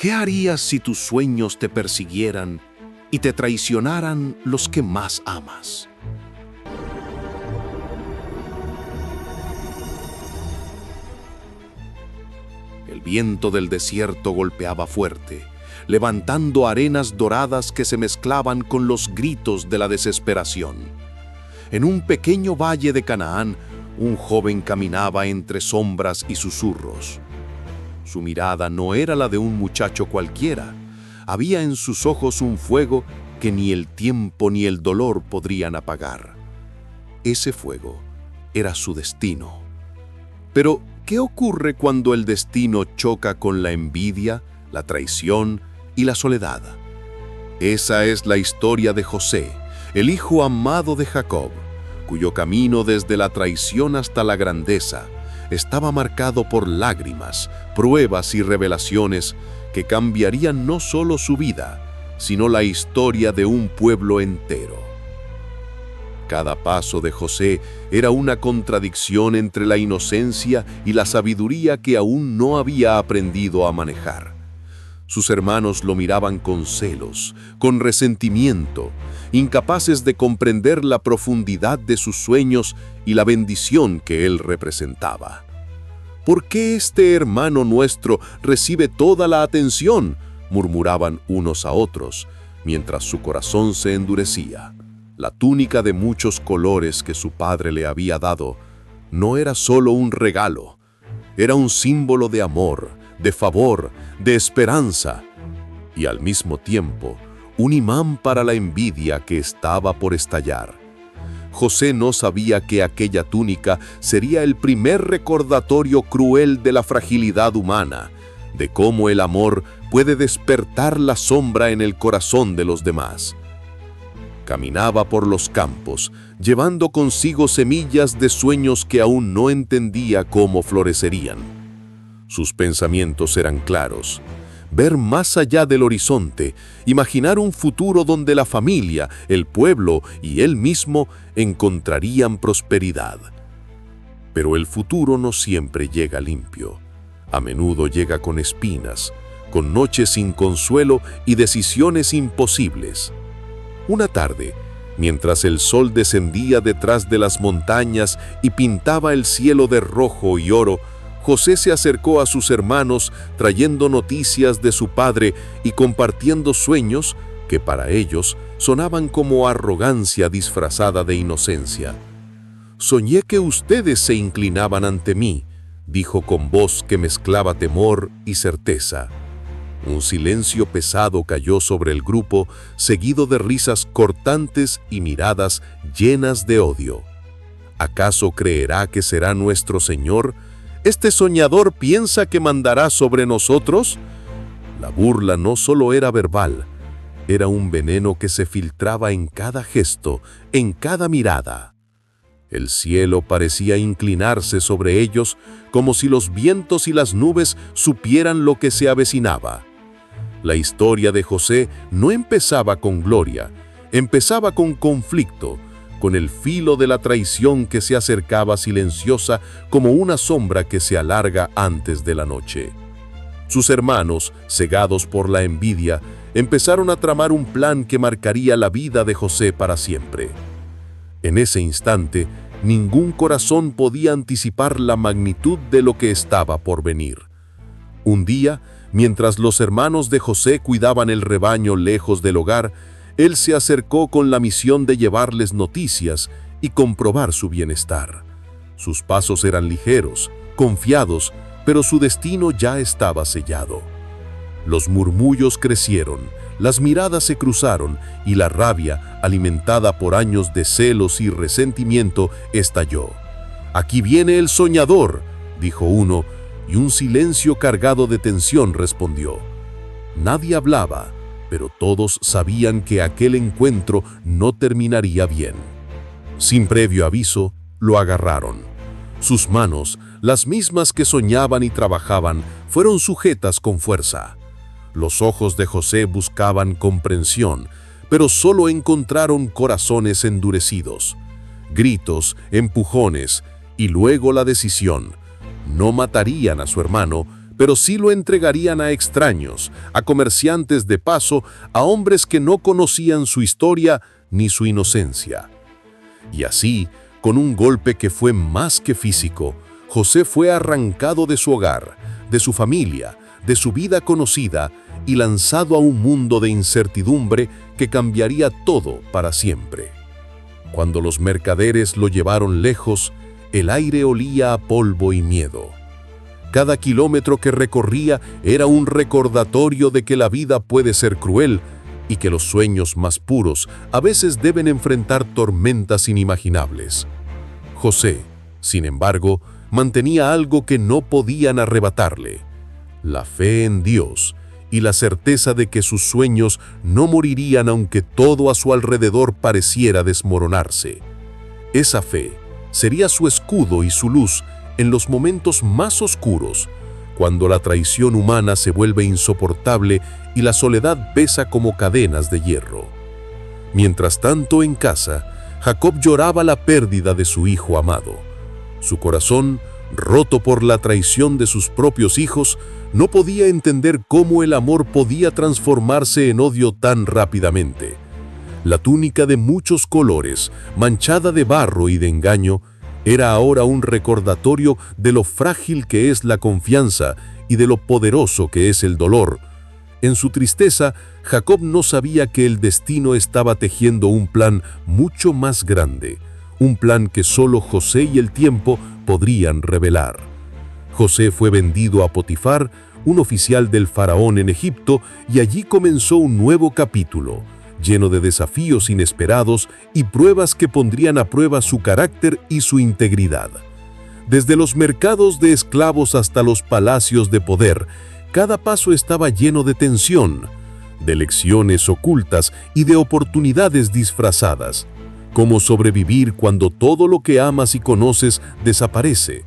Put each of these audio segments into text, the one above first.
¿Qué harías si tus sueños te persiguieran y te traicionaran los que más amas? El viento del desierto golpeaba fuerte, levantando arenas doradas que se mezclaban con los gritos de la desesperación. En un pequeño valle de Canaán, un joven caminaba entre sombras y susurros. Su mirada no era la de un muchacho cualquiera. Había en sus ojos un fuego que ni el tiempo ni el dolor podrían apagar. Ese fuego era su destino. Pero, ¿qué ocurre cuando el destino choca con la envidia, la traición y la soledad? Esa es la historia de José, el hijo amado de Jacob, cuyo camino desde la traición hasta la grandeza estaba marcado por lágrimas, pruebas y revelaciones que cambiarían no solo su vida, sino la historia de un pueblo entero. Cada paso de José era una contradicción entre la inocencia y la sabiduría que aún no había aprendido a manejar. Sus hermanos lo miraban con celos, con resentimiento, incapaces de comprender la profundidad de sus sueños y la bendición que él representaba. ¿Por qué este hermano nuestro recibe toda la atención?, murmuraban unos a otros, mientras su corazón se endurecía. La túnica de muchos colores que su padre le había dado no era solo un regalo, era un símbolo de amor, de favor, de esperanza y al mismo tiempo un imán para la envidia que estaba por estallar. José no sabía que aquella túnica sería el primer recordatorio cruel de la fragilidad humana, de cómo el amor puede despertar la sombra en el corazón de los demás. Caminaba por los campos, llevando consigo semillas de sueños que aún no entendía cómo florecerían. Sus pensamientos eran claros: ver más allá del horizonte, imaginar un futuro donde la familia, el pueblo y él mismo encontrarían prosperidad. Pero el futuro no siempre llega limpio. A menudo llega con espinas, con noches sin consuelo y decisiones imposibles. Una tarde, mientras el sol descendía detrás de las montañas y pintaba el cielo de rojo y oro, José se acercó a sus hermanos trayendo noticias de su padre y compartiendo sueños que para ellos sonaban como arrogancia disfrazada de inocencia. «Soñé que ustedes se inclinaban ante mí», dijo con voz que mezclaba temor y certeza. Un silencio pesado cayó sobre el grupo, seguido de risas cortantes y miradas llenas de odio. ¿Acaso creerá que será nuestro Señor? ¿Este soñador piensa que mandará sobre nosotros? La burla no solo era verbal, era un veneno que se filtraba en cada gesto, en cada mirada. El cielo parecía inclinarse sobre ellos, como si los vientos y las nubes supieran lo que se avecinaba. La historia de José no empezaba con gloria, empezaba con conflicto, con el filo de la traición que se acercaba silenciosa como una sombra que se alarga antes de la noche. Sus hermanos, cegados por la envidia, empezaron a tramar un plan que marcaría la vida de José para siempre. En ese instante, ningún corazón podía anticipar la magnitud de lo que estaba por venir. Un día, mientras los hermanos de José cuidaban el rebaño lejos del hogar, él se acercó con la misión de llevarles noticias y comprobar su bienestar. Sus pasos eran ligeros, confiados, pero su destino ya estaba sellado. Los murmullos crecieron, las miradas se cruzaron y la rabia, alimentada por años de celos y resentimiento, estalló. «Aquí viene el soñador», dijo uno, y un silencio cargado de tensión respondió. Nadie hablaba, pero todos sabían que aquel encuentro no terminaría bien. Sin previo aviso, lo agarraron. Sus manos, las mismas que soñaban y trabajaban, fueron sujetas con fuerza. Los ojos de José buscaban comprensión, pero solo encontraron corazones endurecidos. Gritos, empujones y luego la decisión. No matarían a su hermano, pero sí lo entregarían a extraños, a comerciantes de paso, a hombres que no conocían su historia ni su inocencia. Y así, con un golpe que fue más que físico, José fue arrancado de su hogar, de su familia, de su vida conocida y lanzado a un mundo de incertidumbre que cambiaría todo para siempre. Cuando los mercaderes lo llevaron lejos, el aire olía a polvo y miedo. Cada kilómetro que recorría era un recordatorio de que la vida puede ser cruel y que los sueños más puros a veces deben enfrentar tormentas inimaginables. José, sin embargo, mantenía algo que no podían arrebatarle: la fe en Dios y la certeza de que sus sueños no morirían aunque todo a su alrededor pareciera desmoronarse. Esa fe sería su escudo y su luz en los momentos más oscuros, cuando la traición humana se vuelve insoportable y la soledad pesa como cadenas de hierro. Mientras tanto, en casa, Jacob lloraba la pérdida de su hijo amado. Su corazón, roto por la traición de sus propios hijos, no podía entender cómo el amor podía transformarse en odio tan rápidamente. La túnica de muchos colores, manchada de barro y de engaño, era ahora un recordatorio de lo frágil que es la confianza y de lo poderoso que es el dolor. En su tristeza, Jacob no sabía que el destino estaba tejiendo un plan mucho más grande, un plan que solo José y el tiempo podrían revelar. José fue vendido a Potifar, un oficial del faraón en Egipto, y allí comenzó un nuevo capítulo, lleno de desafíos inesperados y pruebas que pondrían a prueba su carácter y su integridad. Desde los mercados de esclavos hasta los palacios de poder, cada paso estaba lleno de tensión, de lecciones ocultas y de oportunidades disfrazadas. Cómo sobrevivir cuando todo lo que amas y conoces desaparece.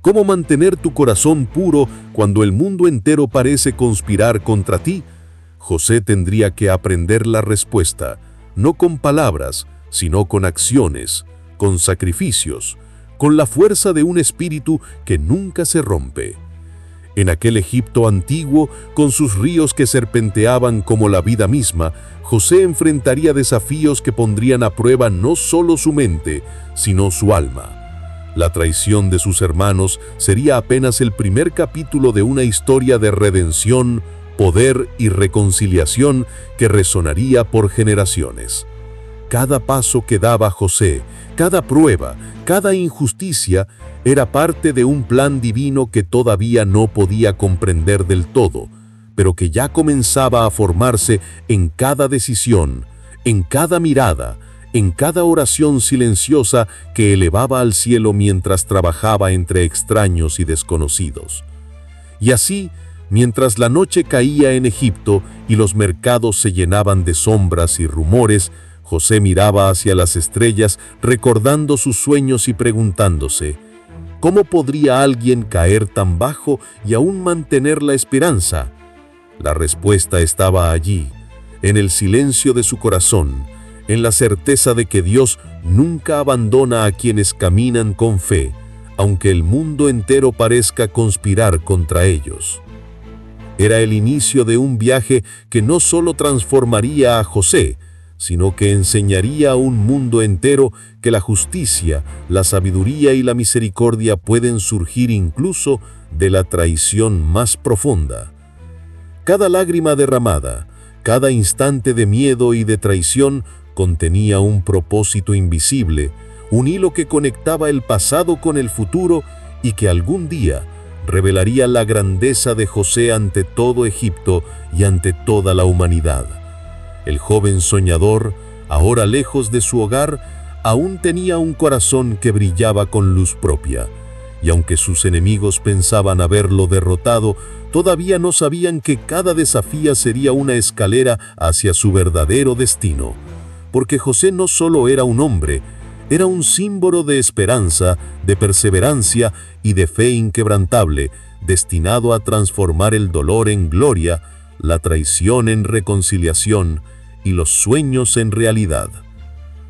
Cómo mantener tu corazón puro cuando el mundo entero parece conspirar contra ti. José tendría que aprender la respuesta, no con palabras, sino con acciones, con sacrificios, con la fuerza de un espíritu que nunca se rompe. En aquel Egipto antiguo, con sus ríos que serpenteaban como la vida misma, José enfrentaría desafíos que pondrían a prueba no solo su mente, sino su alma. La traición de sus hermanos sería apenas el primer capítulo de una historia de redención, poder y reconciliación que resonaría por generaciones. Cada paso que daba José, cada prueba, cada injusticia, era parte de un plan divino que todavía no podía comprender del todo, pero que ya comenzaba a formarse en cada decisión, en cada mirada, en cada oración silenciosa que elevaba al cielo mientras trabajaba entre extraños y desconocidos. Y así, mientras la noche caía en Egipto y los mercados se llenaban de sombras y rumores, José miraba hacia las estrellas recordando sus sueños y preguntándose: ¿cómo podría alguien caer tan bajo y aún mantener la esperanza? La respuesta estaba allí, en el silencio de su corazón, en la certeza de que Dios nunca abandona a quienes caminan con fe, aunque el mundo entero parezca conspirar contra ellos. Era el inicio de un viaje que no solo transformaría a José, sino que enseñaría a un mundo entero que la justicia, la sabiduría y la misericordia pueden surgir incluso de la traición más profunda. Cada lágrima derramada, cada instante de miedo y de traición contenía un propósito invisible, un hilo que conectaba el pasado con el futuro y que algún día revelaría la grandeza de José ante todo Egipto y ante toda la humanidad. El joven soñador, ahora lejos de su hogar, aún tenía un corazón que brillaba con luz propia, y aunque sus enemigos pensaban haberlo derrotado, todavía no sabían que cada desafío sería una escalera hacia su verdadero destino, porque José no solo era un hombre, era un símbolo de esperanza, de perseverancia y de fe inquebrantable, destinado a transformar el dolor en gloria, la traición en reconciliación y los sueños en realidad.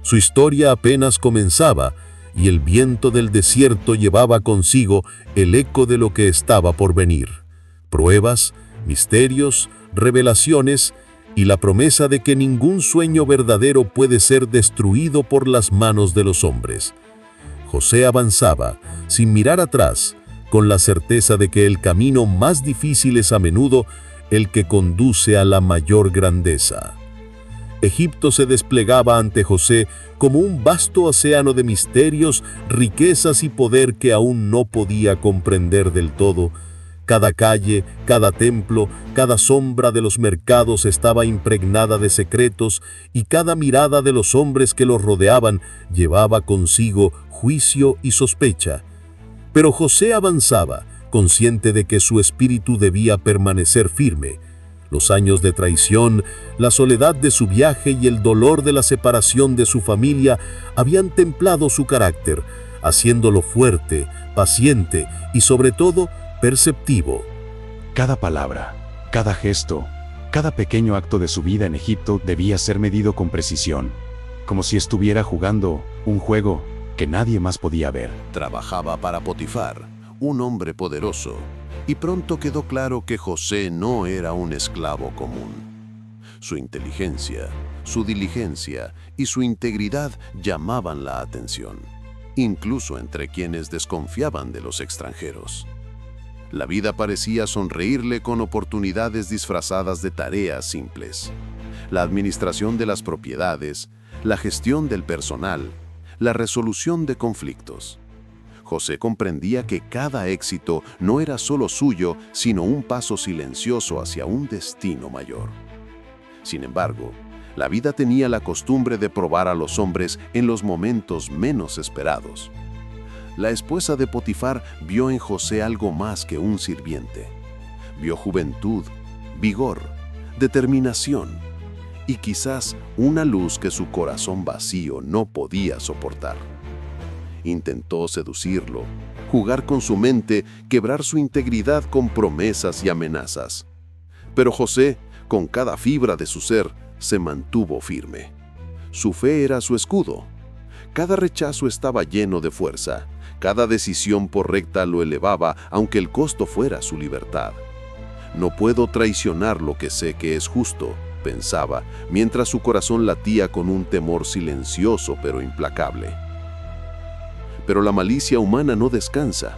Su historia apenas comenzaba y el viento del desierto llevaba consigo el eco de lo que estaba por venir. pruebas, misterios, revelaciones y la promesa de que ningún sueño verdadero puede ser destruido por las manos de los hombres. José avanzaba, sin mirar atrás, con la certeza de que el camino más difícil es a menudo el que conduce a la mayor grandeza. Egipto se desplegaba ante José como un vasto océano de misterios, riquezas y poder que aún no podía comprender del todo. Cada calle, cada templo, cada sombra de los mercados estaba impregnada de secretos y cada mirada de los hombres que los rodeaban llevaba consigo juicio y sospecha. Pero José avanzaba, consciente de que su espíritu debía permanecer firme. Los años de traición, la soledad de su viaje y el dolor de la separación de su familia habían templado su carácter, haciéndolo fuerte, paciente y sobre todo perceptivo. Cada palabra, cada gesto, cada pequeño acto de su vida en Egipto debía ser medido con precisión, como si estuviera jugando un juego que nadie más podía ver. Trabajaba para Potifar, un hombre poderoso, y pronto quedó claro que José no era un esclavo común. Su inteligencia, su diligencia y su integridad llamaban la atención, incluso entre quienes desconfiaban de los extranjeros. La vida parecía sonreírle con oportunidades disfrazadas de tareas simples. La administración de las propiedades, la gestión del personal, la resolución de conflictos. José comprendía que cada éxito no era solo suyo, sino un paso silencioso hacia un destino mayor. Sin embargo, la vida tenía la costumbre de probar a los hombres en los momentos menos esperados. La esposa de Potifar vio en José algo más que un sirviente. Vio juventud, vigor, determinación y quizás una luz que su corazón vacío no podía soportar. Intentó seducirlo, jugar con su mente, quebrar su integridad con promesas y amenazas. Pero José, con cada fibra de su ser, se mantuvo firme. Su fe era su escudo. Cada rechazo estaba lleno de fuerza. Cada decisión correcta lo elevaba, aunque el costo fuera su libertad. No puedo traicionar lo que sé que es justo, pensaba, mientras su corazón latía con un temor silencioso pero implacable. Pero la malicia humana no descansa.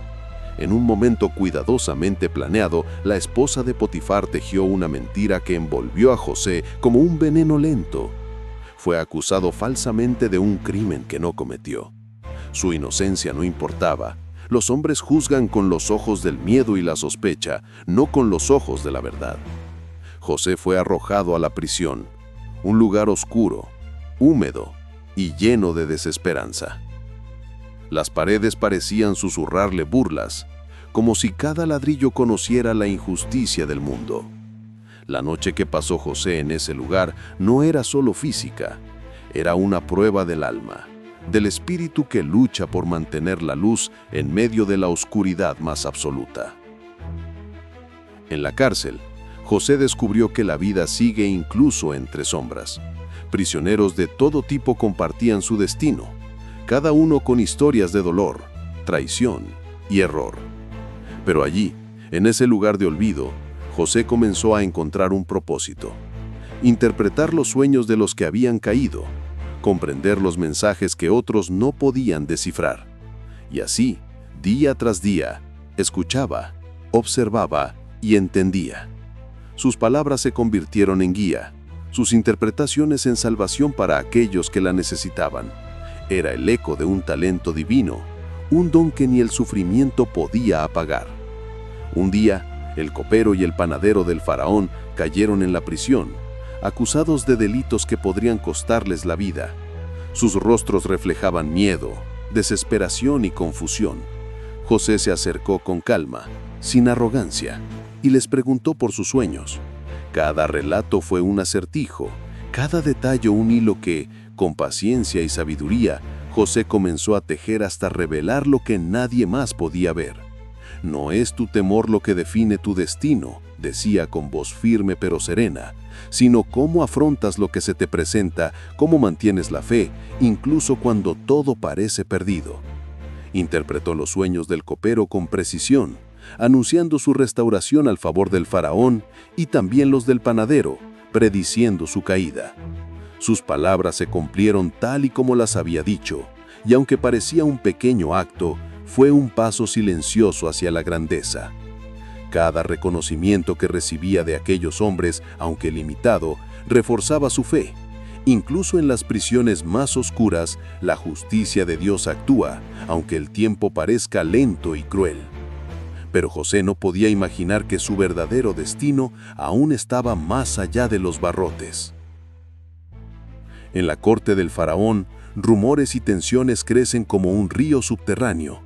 En un momento cuidadosamente planeado, la esposa de Potifar tejió una mentira que envolvió a José como un veneno lento. Fue acusado falsamente de un crimen que no cometió. Su inocencia no importaba. Los hombres juzgan con los ojos del miedo y la sospecha, no con los ojos de la verdad. José fue arrojado a la prisión, un lugar oscuro, húmedo y lleno de desesperanza. Las paredes parecían susurrarle burlas, como si cada ladrillo conociera la injusticia del mundo. La noche que pasó José en ese lugar no era solo física, era una prueba del alma, del espíritu que lucha por mantener la luz en medio de la oscuridad más absoluta. En la cárcel, José descubrió que la vida sigue incluso entre sombras. Prisioneros de todo tipo compartían su destino, cada uno con historias de dolor, traición y error. Pero allí, en ese lugar de olvido, José comenzó a encontrar un propósito: interpretar los sueños de los que habían caído, comprender los mensajes que otros no podían descifrar. Y así, día tras día, escuchaba, observaba y entendía. Sus palabras se convirtieron en guía, sus interpretaciones en salvación para aquellos que la necesitaban. Era el eco de un talento divino, un don que ni el sufrimiento podía apagar. Un día, el copero y el panadero del faraón cayeron en la prisión, acusados de delitos que podrían costarles la vida. Sus rostros reflejaban miedo, desesperación y confusión. José se acercó con calma, sin arrogancia, y les preguntó por sus sueños. Cada relato fue un acertijo, cada detalle un hilo que, con paciencia y sabiduría, José comenzó a tejer hasta revelar lo que nadie más podía ver. No es tu temor lo que define tu destino, decía con voz firme pero serena, sino cómo afrontas lo que se te presenta, cómo mantienes la fe, incluso cuando todo parece perdido. Interpretó los sueños del copero con precisión, anunciando su restauración al favor del faraón y también los del panadero, prediciendo su caída. Sus palabras se cumplieron tal y como las había dicho, y aunque parecía un pequeño acto, fue un paso silencioso hacia la grandeza. Cada reconocimiento que recibía de aquellos hombres, aunque limitado, reforzaba su fe. Incluso en las prisiones más oscuras, la justicia de Dios actúa, aunque el tiempo parezca lento y cruel. Pero José no podía imaginar que su verdadero destino aún estaba más allá de los barrotes. En la corte del faraón, rumores y tensiones crecen como un río subterráneo.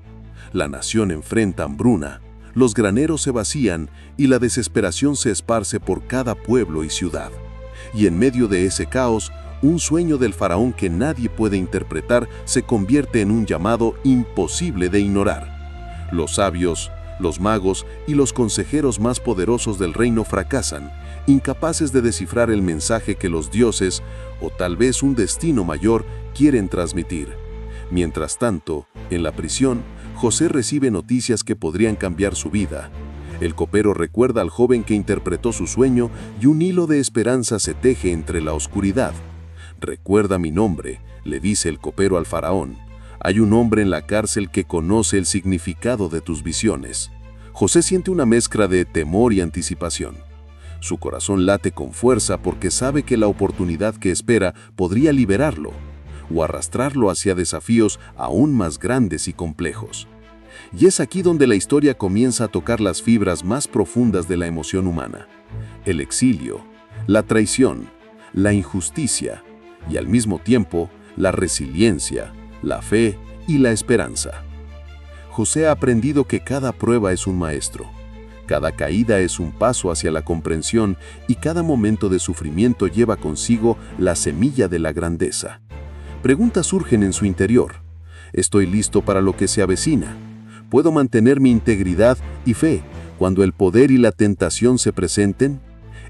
La nación enfrenta hambruna, los graneros se vacían y la desesperación se esparce por cada pueblo y ciudad. Y en medio de ese caos, un sueño del faraón que nadie puede interpretar se convierte en un llamado imposible de ignorar. Los sabios, los magos y los consejeros más poderosos del reino fracasan, incapaces de descifrar el mensaje que los dioses, o tal vez un destino mayor, quieren transmitir. Mientras tanto, en la prisión, José recibe noticias que podrían cambiar su vida. El copero recuerda al joven que interpretó su sueño y un hilo de esperanza se teje entre la oscuridad. «Recuerda mi nombre», le dice el copero al faraón. «Hay un hombre en la cárcel que conoce el significado de tus visiones». José siente una mezcla de temor y anticipación. Su corazón late con fuerza porque sabe que la oportunidad que espera podría liberarlo o arrastrarlo hacia desafíos aún más grandes y complejos. Y es aquí donde la historia comienza a tocar las fibras más profundas de la emoción humana. El exilio, la traición, la injusticia y al mismo tiempo la resiliencia, la fe y la esperanza. José ha aprendido que cada prueba es un maestro, cada caída es un paso hacia la comprensión y cada momento de sufrimiento lleva consigo la semilla de la grandeza. Preguntas surgen en su interior. ¿Estoy listo para lo que se avecina? ¿Puedo mantener mi integridad y fe cuando el poder y la tentación se presenten?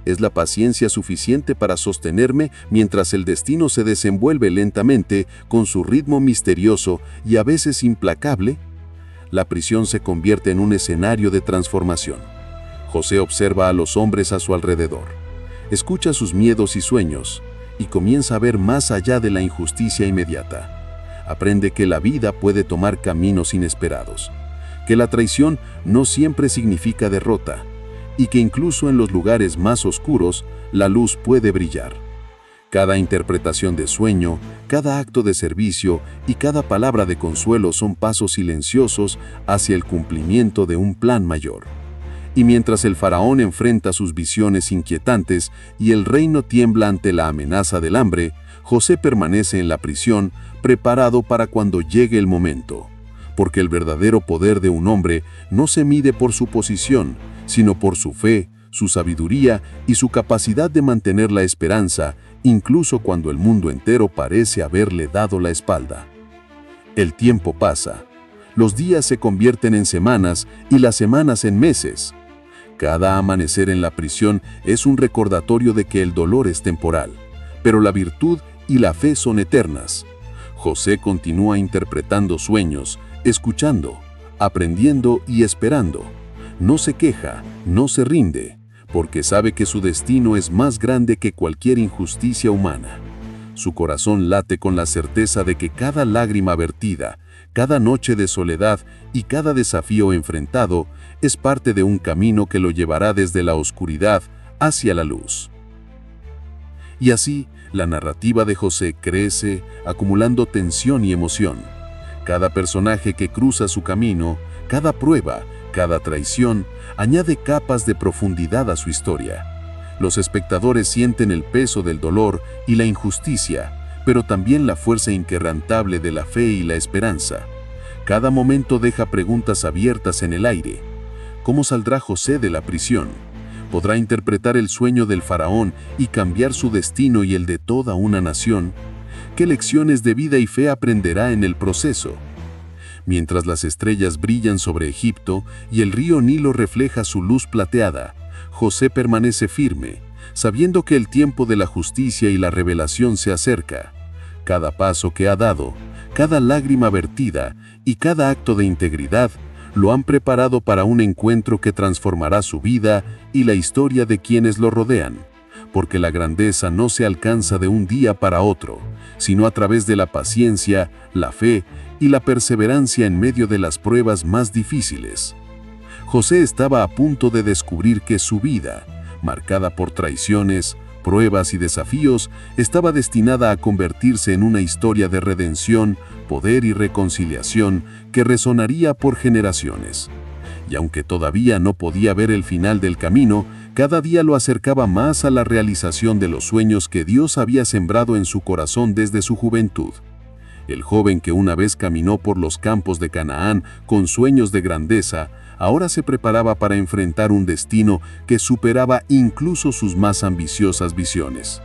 ¿Es la paciencia suficiente para sostenerme mientras el destino se desenvuelve lentamente con su ritmo misterioso y a veces implacable? La prisión se convierte en un escenario de transformación. José observa a los hombres a su alrededor, escucha sus miedos y sueños y comienza a ver más allá de la injusticia inmediata. Aprende que la vida puede tomar caminos inesperados, que la traición no siempre significa derrota, y que incluso en los lugares más oscuros, la luz puede brillar. Cada interpretación de sueño, cada acto de servicio y cada palabra de consuelo son pasos silenciosos hacia el cumplimiento de un plan mayor. Y mientras el faraón enfrenta sus visiones inquietantes y el reino tiembla ante la amenaza del hambre, José permanece en la prisión, preparado para cuando llegue el momento. Porque el verdadero poder de un hombre no se mide por su posición, sino por su fe, su sabiduría y su capacidad de mantener la esperanza, incluso cuando el mundo entero parece haberle dado la espalda. El tiempo pasa. Los días se convierten en semanas y las semanas en meses. Cada amanecer en la prisión es un recordatorio de que el dolor es temporal, pero la virtud y la fe son eternas. José continúa interpretando sueños, escuchando, aprendiendo y esperando. No se queja, no se rinde, porque sabe que su destino es más grande que cualquier injusticia humana. Su corazón late con la certeza de que cada lágrima vertida, cada noche de soledad y cada desafío enfrentado es parte de un camino que lo llevará desde la oscuridad hacia la luz. Y así, la narrativa de José crece, acumulando tensión y emoción. Cada personaje que cruza su camino, cada prueba, cada traición, añade capas de profundidad a su historia. Los espectadores sienten el peso del dolor y la injusticia, pero también la fuerza inquebrantable de la fe y la esperanza. Cada momento deja preguntas abiertas en el aire. ¿Cómo saldrá José de la prisión? ¿Podrá interpretar el sueño del faraón y cambiar su destino y el de toda una nación? ¿Qué lecciones de vida y fe aprenderá en el proceso? Mientras las estrellas brillan sobre Egipto y el río Nilo refleja su luz plateada, José permanece firme, sabiendo que el tiempo de la justicia y la revelación se acerca. Cada paso que ha dado, cada lágrima vertida y cada acto de integridad lo han preparado para un encuentro que transformará su vida y la historia de quienes lo rodean, porque la grandeza no se alcanza de un día para otro, sino a través de la paciencia, la fe y la perseverancia en medio de las pruebas más difíciles. José estaba a punto de descubrir que su vida, marcada por traiciones, pruebas y desafíos, estaba destinada a convertirse en una historia de redención, poder y reconciliación que resonaría por generaciones. Y aunque todavía no podía ver el final del camino, cada día lo acercaba más a la realización de los sueños que Dios había sembrado en su corazón desde su juventud. El joven que una vez caminó por los campos de Canaán con sueños de grandeza, ahora se preparaba para enfrentar un destino que superaba incluso sus más ambiciosas visiones.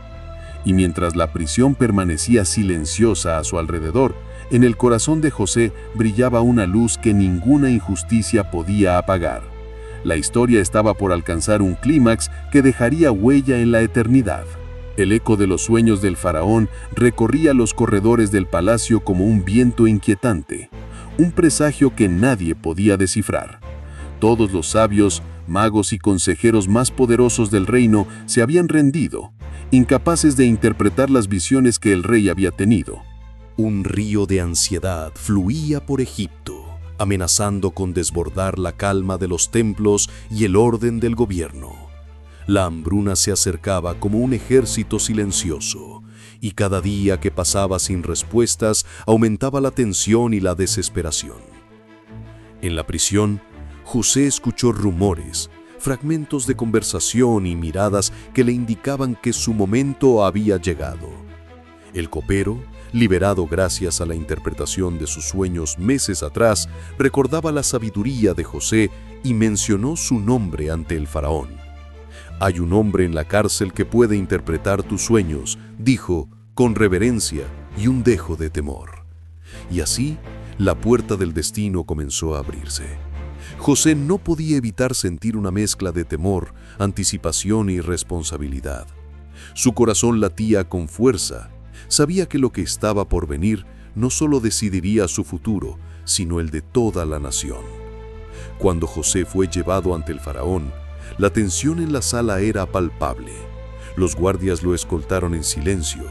Y mientras la prisión permanecía silenciosa a su alrededor, en el corazón de José brillaba una luz que ninguna injusticia podía apagar. La historia estaba por alcanzar un clímax que dejaría huella en la eternidad. El eco de los sueños del faraón recorría los corredores del palacio como un viento inquietante, un presagio que nadie podía descifrar. Todos los sabios, magos y consejeros más poderosos del reino se habían rendido, incapaces de interpretar las visiones que el rey había tenido. Un río de ansiedad fluía por Egipto, amenazando con desbordar la calma de los templos y el orden del gobierno. La hambruna se acercaba como un ejército silencioso, y cada día que pasaba sin respuestas aumentaba la tensión y la desesperación. En la prisión, José escuchó rumores, fragmentos de conversación y miradas que le indicaban que su momento había llegado. El copero, liberado gracias a la interpretación de sus sueños meses atrás, recordaba la sabiduría de José y mencionó su nombre ante el faraón. «Hay un hombre en la cárcel que puede interpretar tus sueños», dijo, con reverencia y un dejo de temor. Y así, la puerta del destino comenzó a abrirse. José no podía evitar sentir una mezcla de temor, anticipación y responsabilidad. Su corazón latía con fuerza. Sabía que lo que estaba por venir no solo decidiría su futuro, sino el de toda la nación. Cuando José fue llevado ante el faraón, la tensión en la sala era palpable. Los guardias lo escoltaron en silencio,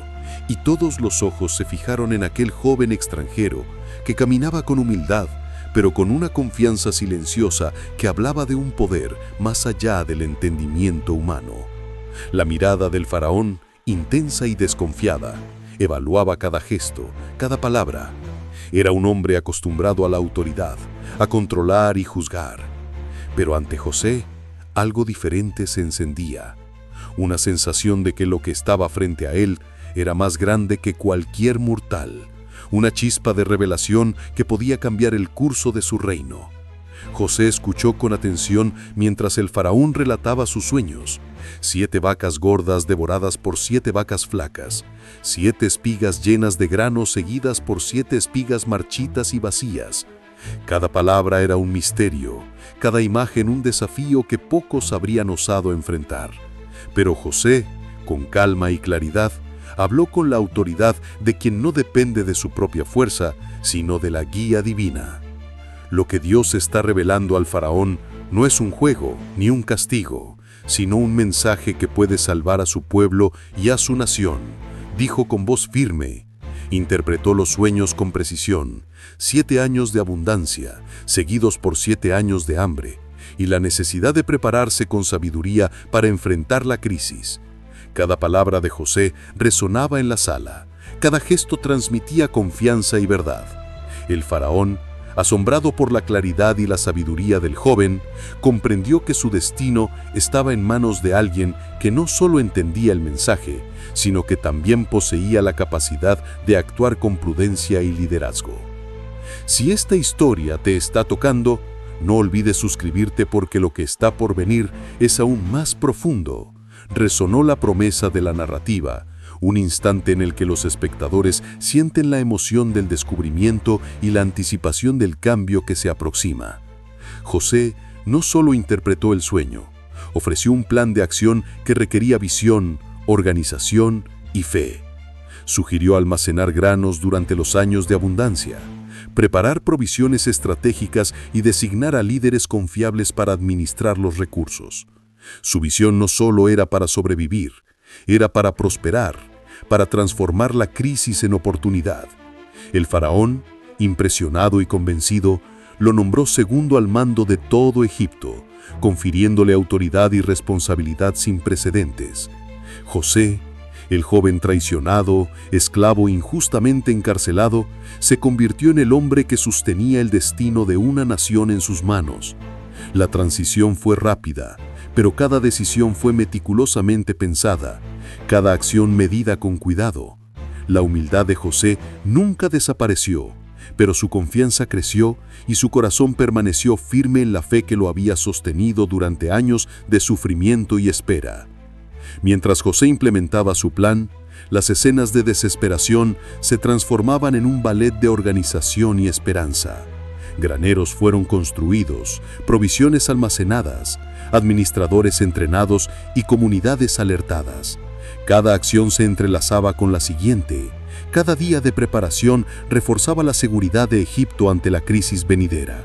y todos los ojos se fijaron en aquel joven extranjero que caminaba con humildad, pero con una confianza silenciosa que hablaba de un poder más allá del entendimiento humano. La mirada del faraón, intensa y desconfiada, evaluaba cada gesto, cada palabra. Era un hombre acostumbrado a la autoridad, a controlar y juzgar. Pero ante José, algo diferente se encendía. Una sensación de que lo que estaba frente a él era más grande que cualquier mortal. Una chispa de revelación que podía cambiar el curso de su reino. José escuchó con atención mientras el faraón relataba sus sueños. 7 vacas gordas devoradas por 7 vacas flacas, 7 espigas llenas de grano seguidas por 7 espigas marchitas y vacías. Cada palabra era un misterio, cada imagen un desafío que pocos habrían osado enfrentar. Pero José, con calma y claridad, habló con la autoridad de quien no depende de su propia fuerza, sino de la guía divina. Lo que Dios está revelando al faraón no es un juego ni un castigo, sino un mensaje que puede salvar a su pueblo y a su nación, dijo con voz firme. Interpretó los sueños con precisión, 7 años de abundancia, seguidos por 7 años de hambre, y la necesidad de prepararse con sabiduría para enfrentar la crisis. Cada palabra de José resonaba en la sala, cada gesto transmitía confianza y verdad. El faraón, asombrado por la claridad y la sabiduría del joven, comprendió que su destino estaba en manos de alguien que no solo entendía el mensaje, sino que también poseía la capacidad de actuar con prudencia y liderazgo. Si esta historia te está tocando, no olvides suscribirte porque lo que está por venir es aún más profundo. Resonó la promesa de la narrativa, un instante en el que los espectadores sienten la emoción del descubrimiento y la anticipación del cambio que se aproxima. José no solo interpretó el sueño, ofreció un plan de acción que requería visión, organización y fe. Sugirió almacenar granos durante los años de abundancia, preparar provisiones estratégicas y designar a líderes confiables para administrar los recursos. Su visión no solo era para sobrevivir, era para prosperar, para transformar la crisis en oportunidad. El faraón, impresionado y convencido, lo nombró segundo al mando de todo Egipto, confiriéndole autoridad y responsabilidad sin precedentes. José, el joven traicionado, esclavo injustamente encarcelado, se convirtió en el hombre que sostenía el destino de una nación en sus manos. La transición fue rápida, pero cada decisión fue meticulosamente pensada, cada acción medida con cuidado. La humildad de José nunca desapareció, pero su confianza creció y su corazón permaneció firme en la fe que lo había sostenido durante años de sufrimiento y espera. Mientras José implementaba su plan, las escenas de desesperación se transformaban en un ballet de organización y esperanza. Graneros fueron construidos, provisiones almacenadas, administradores entrenados y comunidades alertadas. Cada acción se entrelazaba con la siguiente. Cada día de preparación reforzaba la seguridad de Egipto ante la crisis venidera.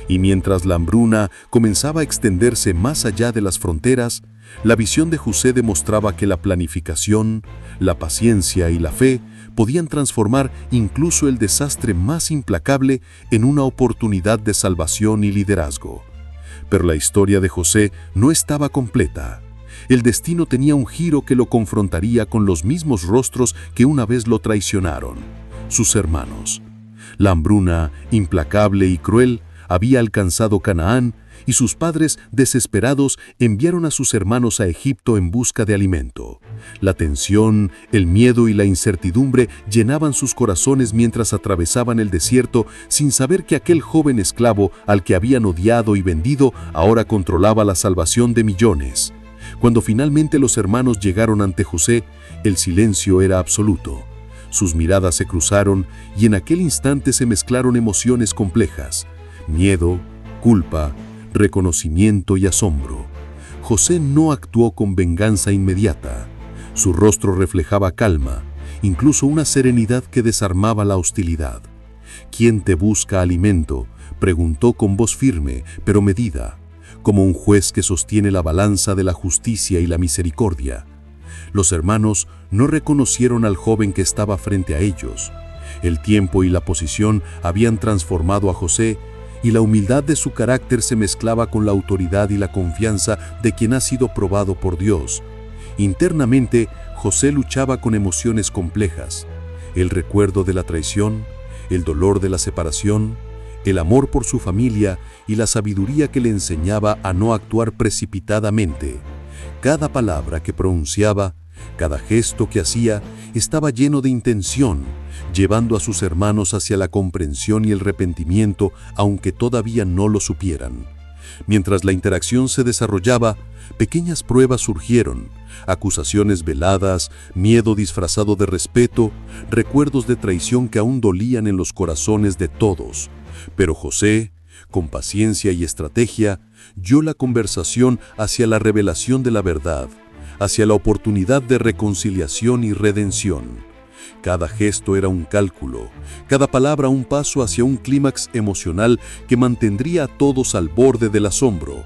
Y mientras la hambruna comenzaba a extenderse más allá de las fronteras, la visión de José demostraba que la planificación, la paciencia y la fe podían transformar incluso el desastre más implacable en una oportunidad de salvación y liderazgo. Pero la historia de José no estaba completa. El destino tenía un giro que lo confrontaría con los mismos rostros que una vez lo traicionaron, sus hermanos. La hambruna, implacable y cruel, había alcanzado Canaán y sus padres, desesperados, enviaron a sus hermanos a Egipto en busca de alimento. La tensión, el miedo y la incertidumbre llenaban sus corazones mientras atravesaban el desierto sin saber que aquel joven esclavo al que habían odiado y vendido ahora controlaba la salvación de millones. Cuando finalmente los hermanos llegaron ante José, el silencio era absoluto. Sus miradas se cruzaron y en aquel instante se mezclaron emociones complejas: miedo, culpa, reconocimiento y asombro. José no actuó con venganza inmediata. Su rostro reflejaba calma, incluso una serenidad que desarmaba la hostilidad. «¿Quién te busca alimento?», preguntó con voz firme, pero medida, como un juez que sostiene la balanza de la justicia y la misericordia. Los hermanos no reconocieron al joven que estaba frente a ellos. El tiempo y la posición habían transformado a José, y la humildad de su carácter se mezclaba con la autoridad y la confianza de quien ha sido probado por Dios. Internamente, José luchaba con emociones complejas: el recuerdo de la traición, el dolor de la separación, el amor por su familia y la sabiduría que le enseñaba a no actuar precipitadamente. Cada palabra que pronunciaba, cada gesto que hacía, estaba lleno de intención, llevando a sus hermanos hacia la comprensión y el arrepentimiento, aunque todavía no lo supieran. Mientras la interacción se desarrollaba, pequeñas pruebas surgieron: acusaciones veladas, miedo disfrazado de respeto, recuerdos de traición que aún dolían en los corazones de todos. Pero José, con paciencia y estrategia, guió la conversación hacia la revelación de la verdad, hacia la oportunidad de reconciliación y redención. Cada gesto era un cálculo, cada palabra un paso hacia un clímax emocional que mantendría a todos al borde del asombro.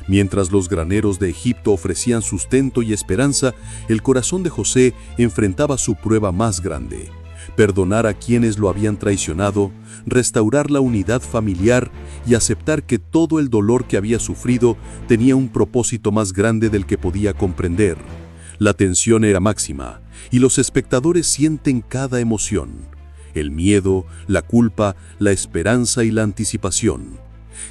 Mientras los graneros de Egipto ofrecían sustento y esperanza, el corazón de José enfrentaba su prueba más grande: perdonar a quienes lo habían traicionado, restaurar la unidad familiar y aceptar que todo el dolor que había sufrido tenía un propósito más grande del que podía comprender. La tensión era máxima, y los espectadores sienten cada emoción: el miedo, la culpa, la esperanza y la anticipación.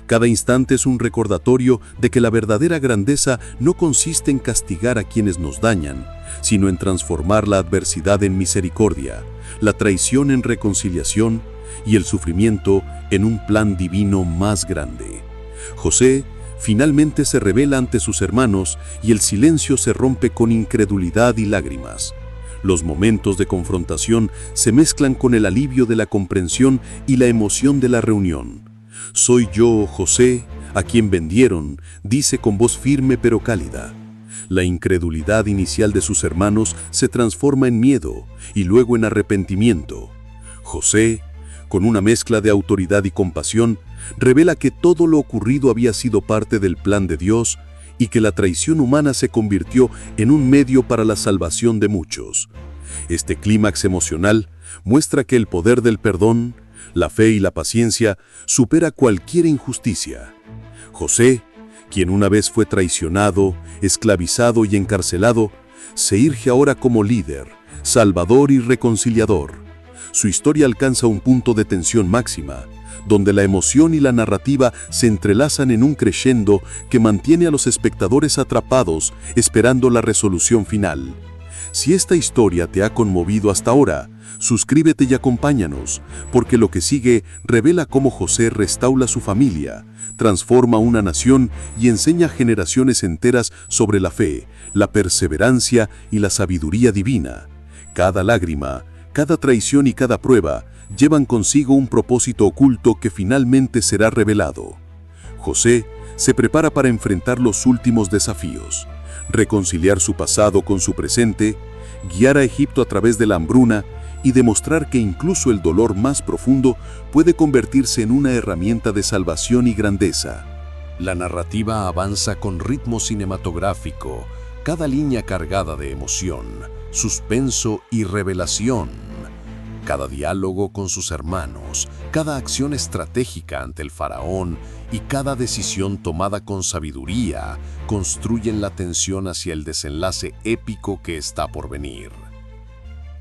Cada instante es un recordatorio de que la verdadera grandeza no consiste en castigar a quienes nos dañan, sino en transformar la adversidad en misericordia, la traición en reconciliación y el sufrimiento en un plan divino más grande. José finalmente se revela ante sus hermanos y el silencio se rompe con incredulidad y lágrimas. Los momentos de confrontación se mezclan con el alivio de la comprensión y la emoción de la reunión. «Soy yo, José, a quien vendieron», dice con voz firme pero cálida. La incredulidad inicial de sus hermanos se transforma en miedo y luego en arrepentimiento. José, con una mezcla de autoridad y compasión, revela que todo lo ocurrido había sido parte del plan de Dios y que la traición humana se convirtió en un medio para la salvación de muchos. Este clímax emocional muestra que el poder del perdón, la fe y la paciencia supera cualquier injusticia. José, quien una vez fue traicionado, esclavizado y encarcelado, se erige ahora como líder, salvador y reconciliador. Su historia alcanza un punto de tensión máxima, donde la emoción y la narrativa se entrelazan en un crescendo que mantiene a los espectadores atrapados esperando la resolución final. Si esta historia te ha conmovido hasta ahora, suscríbete y acompáñanos, porque lo que sigue revela cómo José restaura su familia, transforma una nación y enseña a generaciones enteras sobre la fe, la perseverancia y la sabiduría divina. Cada lágrima, cada traición y cada prueba llevan consigo un propósito oculto que finalmente será revelado. José se prepara para enfrentar los últimos desafíos, reconciliar su pasado con su presente, guiar a Egipto a través de la hambruna y demostrar que incluso el dolor más profundo puede convertirse en una herramienta de salvación y grandeza. La narrativa avanza con ritmo cinematográfico, cada línea cargada de emoción, suspenso y revelación. Cada diálogo con sus hermanos, cada acción estratégica ante el faraón y cada decisión tomada con sabiduría construyen la tensión hacia el desenlace épico que está por venir.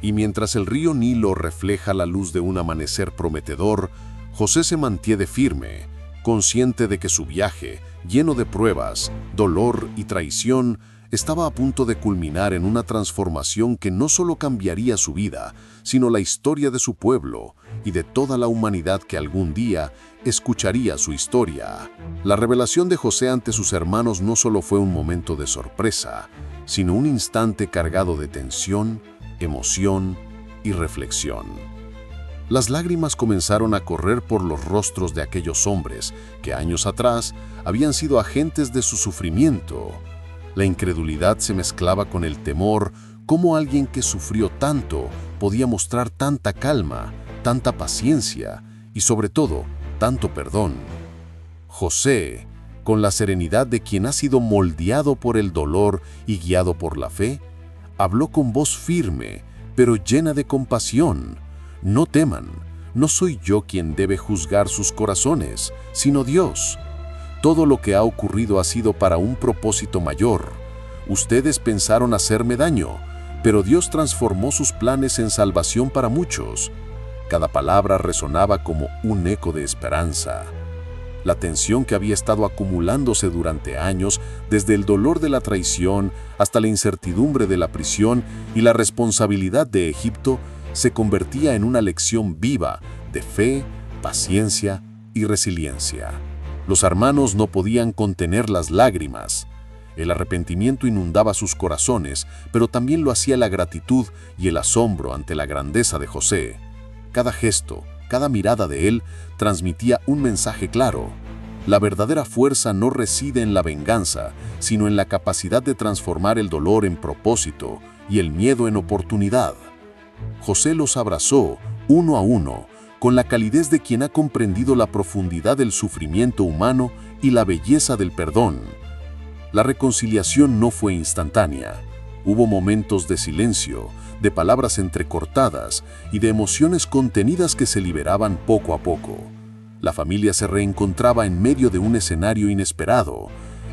Y mientras el río Nilo refleja la luz de un amanecer prometedor, José se mantiene firme, consciente de que su viaje, lleno de pruebas, dolor y traición, estaba a punto de culminar en una transformación que no solo cambiaría su vida, sino la historia de su pueblo y de toda la humanidad que algún día escucharía su historia. La revelación de José ante sus hermanos no solo fue un momento de sorpresa, sino un instante cargado de tensión, emoción y reflexión. Las lágrimas comenzaron a correr por los rostros de aquellos hombres que años atrás habían sido agentes de su sufrimiento. La incredulidad se mezclaba con el temor. ¿Cómo alguien que sufrió tanto podía mostrar tanta calma, tanta paciencia y sobre todo, tanto perdón? José, con la serenidad de quien ha sido moldeado por el dolor y guiado por la fe, habló con voz firme, pero llena de compasión. No teman, no soy yo quien debe juzgar sus corazones, sino Dios. Todo lo que ha ocurrido ha sido para un propósito mayor. Ustedes pensaron hacerme daño, pero Dios transformó sus planes en salvación para muchos. Cada palabra resonaba como un eco de esperanza. La tensión que había estado acumulándose durante años, desde el dolor de la traición hasta la incertidumbre de la prisión y la responsabilidad de Egipto, se convertía en una lección viva de fe, paciencia y resiliencia. Los hermanos no podían contener las lágrimas. El arrepentimiento inundaba sus corazones, pero también lo hacía la gratitud y el asombro ante la grandeza de José. Cada gesto, cada mirada de él transmitía un mensaje claro. La verdadera fuerza no reside en la venganza, sino en la capacidad de transformar el dolor en propósito y el miedo en oportunidad. José los abrazó, uno a uno, con la calidez de quien ha comprendido la profundidad del sufrimiento humano y la belleza del perdón. La reconciliación no fue instantánea. Hubo momentos de silencio, de palabras entrecortadas y de emociones contenidas que se liberaban poco a poco. La familia se reencontraba en medio de un escenario inesperado.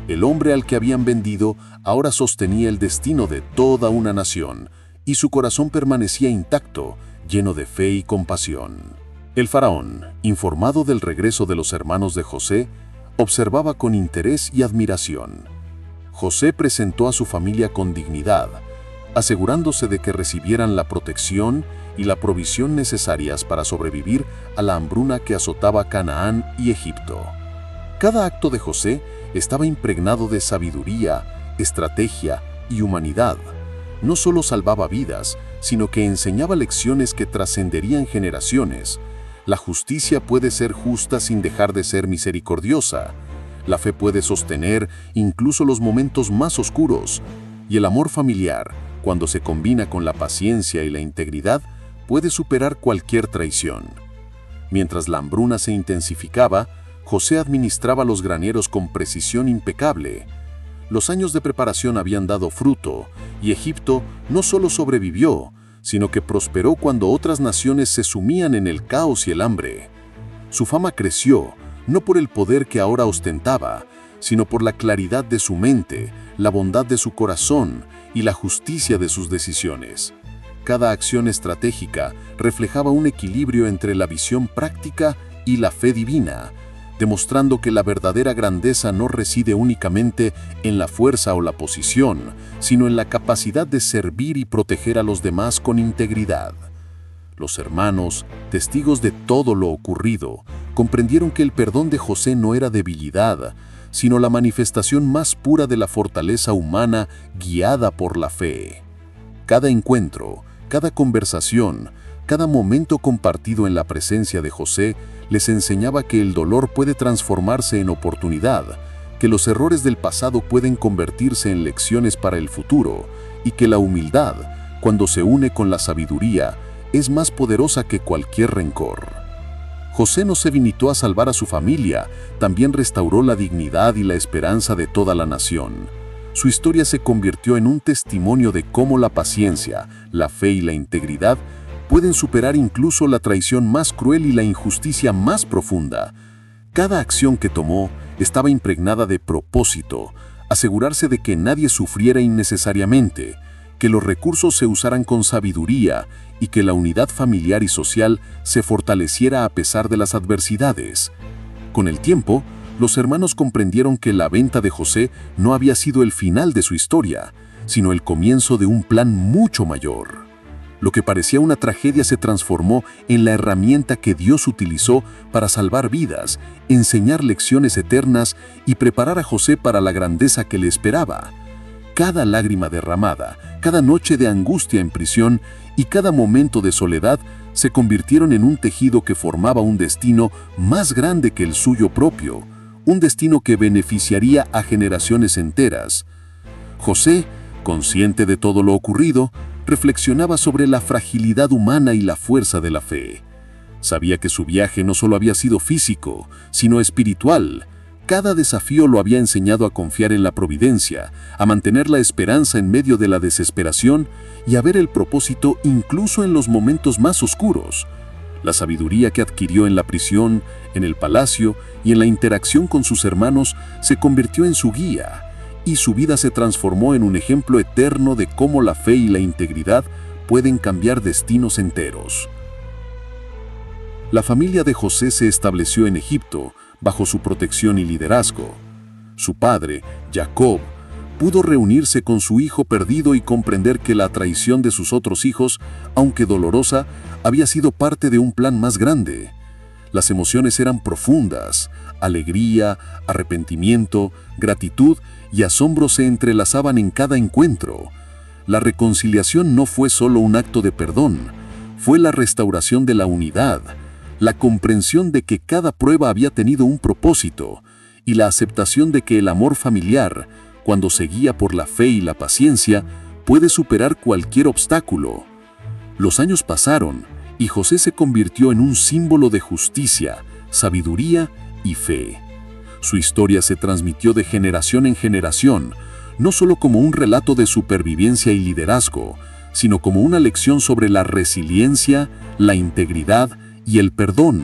El hombre al que habían vendido ahora sostenía el destino de toda una nación, y su corazón permanecía intacto, lleno de fe y compasión. El faraón, informado del regreso de los hermanos de José, observaba con interés y admiración. José presentó a su familia con dignidad, asegurándose de que recibieran la protección y la provisión necesarias para sobrevivir a la hambruna que azotaba Canaán y Egipto. Cada acto de José estaba impregnado de sabiduría, estrategia y humanidad. No solo salvaba vidas, sino que enseñaba lecciones que trascenderían generaciones. La justicia puede ser justa sin dejar de ser misericordiosa. La fe puede sostener incluso los momentos más oscuros. Y el amor familiar, cuando se combina con la paciencia y la integridad, puede superar cualquier traición. Mientras la hambruna se intensificaba, José administraba los graneros con precisión impecable. Los años de preparación habían dado fruto, y Egipto no solo sobrevivió, sino que prosperó cuando otras naciones se sumían en el caos y el hambre. Su fama creció, no por el poder que ahora ostentaba, sino por la claridad de su mente, la bondad de su corazón y la justicia de sus decisiones. Cada acción estratégica reflejaba un equilibrio entre la visión práctica y la fe divina, demostrando que la verdadera grandeza no reside únicamente en la fuerza o la posición, sino en la capacidad de servir y proteger a los demás con integridad. Los hermanos, testigos de todo lo ocurrido, comprendieron que el perdón de José no era debilidad, sino la manifestación más pura de la fortaleza humana guiada por la fe. Cada encuentro, cada conversación, cada momento compartido en la presencia de José les enseñaba que el dolor puede transformarse en oportunidad, que los errores del pasado pueden convertirse en lecciones para el futuro y que la humildad, cuando se une con la sabiduría, es más poderosa que cualquier rencor. José no se limitó a salvar a su familia, también restauró la dignidad y la esperanza de toda la nación. Su historia se convirtió en un testimonio de cómo la paciencia, la fe y la integridad pueden superar incluso la traición más cruel y la injusticia más profunda. Cada acción que tomó estaba impregnada de propósito, asegurarse de que nadie sufriera innecesariamente, que los recursos se usaran con sabiduría y que la unidad familiar y social se fortaleciera a pesar de las adversidades. Con el tiempo, los hermanos comprendieron que la venta de José no había sido el final de su historia, sino el comienzo de un plan mucho mayor. Lo que parecía una tragedia se transformó en la herramienta que Dios utilizó para salvar vidas, enseñar lecciones eternas y preparar a José para la grandeza que le esperaba. Cada lágrima derramada, cada noche de angustia en prisión y cada momento de soledad se convirtieron en un tejido que formaba un destino más grande que el suyo propio, un destino que beneficiaría a generaciones enteras. José, consciente de todo lo ocurrido, reflexionaba sobre la fragilidad humana y la fuerza de la fe. Sabía que su viaje no solo había sido físico, sino espiritual. Cada desafío lo había enseñado a confiar en la providencia, a mantener la esperanza en medio de la desesperación y a ver el propósito incluso en los momentos más oscuros. La sabiduría que adquirió en la prisión, en el palacio y en la interacción con sus hermanos se convirtió en su guía, y su vida se transformó en un ejemplo eterno de cómo la fe y la integridad pueden cambiar destinos enteros. La familia de José se estableció en Egipto bajo su protección y liderazgo. Su padre, Jacob, pudo reunirse con su hijo perdido y comprender que la traición de sus otros hijos, aunque dolorosa, había sido parte de un plan más grande. Las emociones eran profundas, alegría, arrepentimiento, gratitud y asombro se entrelazaban en cada encuentro. La reconciliación no fue solo un acto de perdón, fue la restauración de la unidad, la comprensión de que cada prueba había tenido un propósito y la aceptación de que el amor familiar, cuando se guía por la fe y la paciencia, puede superar cualquier obstáculo. Los años pasaron y José se convirtió en un símbolo de justicia, sabiduría y fe. Su historia se transmitió de generación en generación, no solo como un relato de supervivencia y liderazgo, sino como una lección sobre la resiliencia, la integridad y el perdón.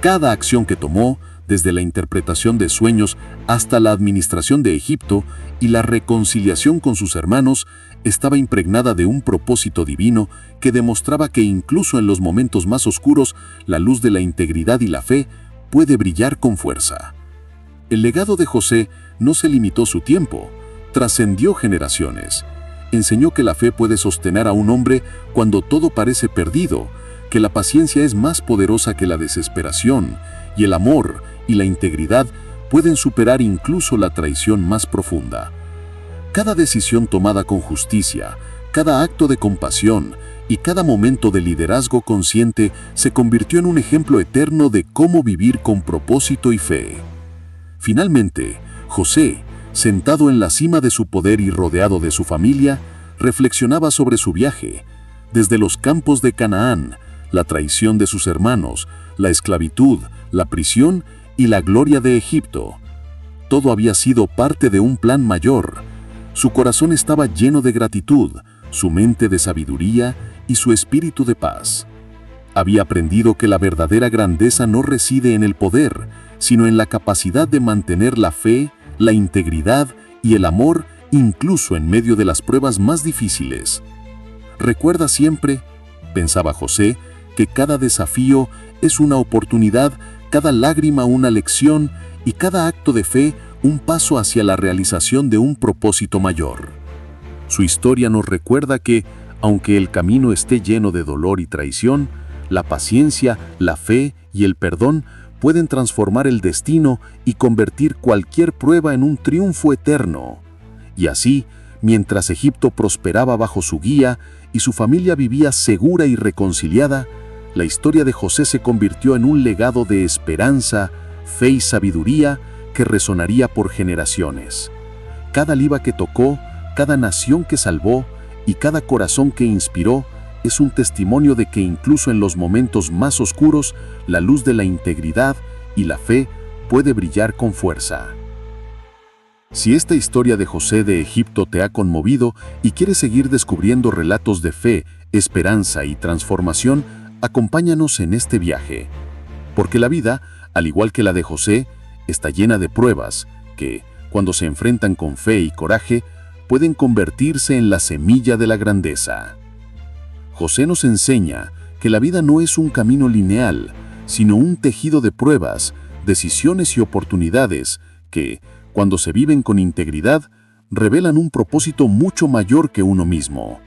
Cada acción que tomó, desde la interpretación de sueños hasta la administración de Egipto y la reconciliación con sus hermanos, estaba impregnada de un propósito divino que demostraba que incluso en los momentos más oscuros, la luz de la integridad y la fe puede brillar con fuerza. El legado de José no se limitó a su tiempo, trascendió generaciones. Enseñó que la fe puede sostener a un hombre cuando todo parece perdido, que la paciencia es más poderosa que la desesperación, y el amor y la integridad pueden superar incluso la traición más profunda. Cada decisión tomada con justicia, cada acto de compasión y cada momento de liderazgo consciente se convirtió en un ejemplo eterno de cómo vivir con propósito y fe. Finalmente, José, sentado en la cima de su poder y rodeado de su familia, reflexionaba sobre su viaje, desde los campos de Canaán, la traición de sus hermanos, la esclavitud, la prisión y la gloria de Egipto. Todo había sido parte de un plan mayor. Su corazón estaba lleno de gratitud, su mente de sabiduría y su espíritu de paz. Había aprendido que la verdadera grandeza no reside en el poder, sino en la capacidad de mantener la fe, la integridad y el amor incluso en medio de las pruebas más difíciles. Recuerda siempre, pensaba José, que cada desafío es una oportunidad, cada lágrima una lección y cada acto de fe un paso hacia la realización de un propósito mayor. Su historia nos recuerda que, aunque el camino esté lleno de dolor y traición, la paciencia, la fe y el perdón pueden transformar el destino y convertir cualquier prueba en un triunfo eterno. Y así, mientras Egipto prosperaba bajo su guía y su familia vivía segura y reconciliada, la historia de José se convirtió en un legado de esperanza, fe y sabiduría que resonaría por generaciones. Cada liba que tocó, cada nación que salvó y cada corazón que inspiró es un testimonio de que incluso en los momentos más oscuros, la luz de la integridad y la fe puede brillar con fuerza. Si esta historia de José de Egipto te ha conmovido y quieres seguir descubriendo relatos de fe, esperanza y transformación, acompáñanos en este viaje. Porque la vida, al igual que la de José, está llena de pruebas que, cuando se enfrentan con fe y coraje, pueden convertirse en la semilla de la grandeza. José nos enseña que la vida no es un camino lineal, sino un tejido de pruebas, decisiones y oportunidades que, cuando se viven con integridad, revelan un propósito mucho mayor que uno mismo.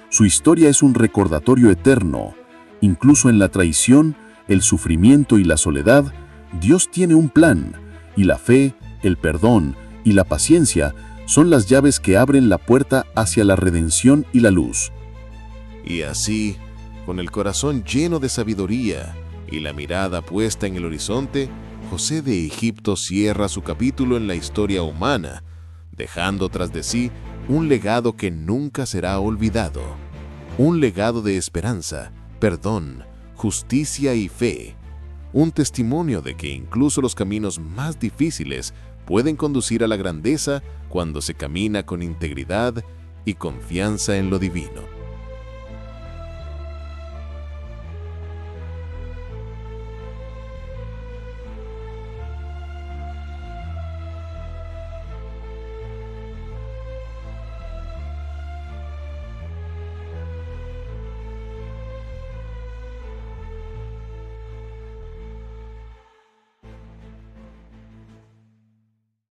Su historia es un recordatorio eterno. Incluso en la traición, el sufrimiento y la soledad, Dios tiene un plan, y la fe, el perdón y la paciencia son las llaves que abren la puerta hacia la redención y la luz. Y así, con el corazón lleno de sabiduría y la mirada puesta en el horizonte, José de Egipto cierra su capítulo en la historia humana, dejando tras de sí un legado que nunca será olvidado. Un legado de esperanza, perdón, justicia y fe. Un testimonio de que incluso los caminos más difíciles pueden conducir a la grandeza cuando se camina con integridad y confianza en lo divino.